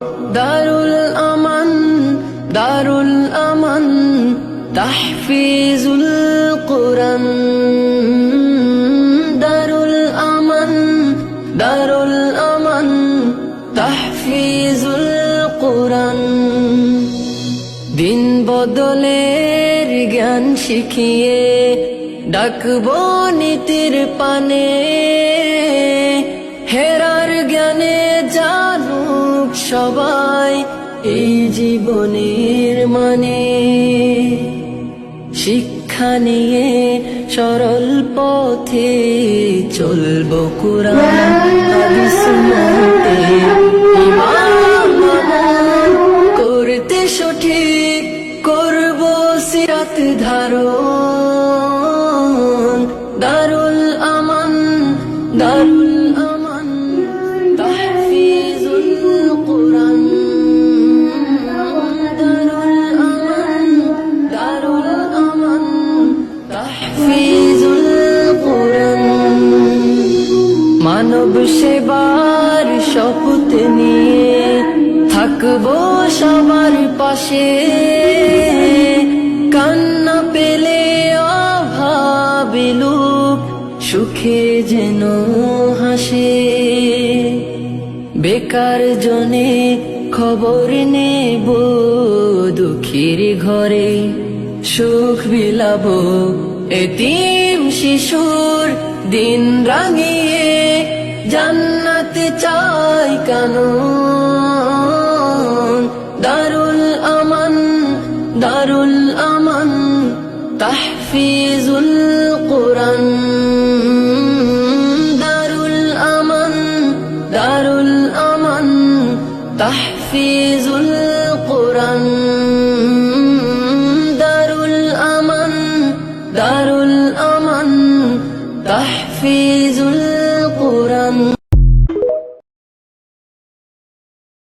দারুল আমান দারুল আমান তাহফিজুল কুরআন দারুল আমান দারুল আমান তাহফিজুল কুরআন দিন বদলের জ্ঞান শিখিয়ে ডাকবো নীতির পানে হেরার জ্ঞানে জানুক সবাই এই জীবনের মানে শিক্ষা নিয়ে সরল পথে চলবো কুরআন হাদিস মতে ইমান করতে সঠিক করবো সিরাত ধারণ দারুল আমান দারুল আমান তাহফিজুল কুরআন দারুল আমান দারুল আমান তাহফিজুল কুরআন মানব সেবার শপথ নিয়ে থাকবো সবার পাশে কান্না পেলে অভাবিলুক সুখে যেন হাসে বেকার জনে খবর নেব দুঃখীর ঘরে সুখ বিলাবো এতিম শিশুর দিন রাঙিয়ে জান্নাতে চাই কানুন দারুল আমান দারুল আমান তাহফিজুল কুরআন দারুল আমান দারুল আমান তাহফিজুল কুরআন দারুল আমান দারুল আমান তাহফিজুল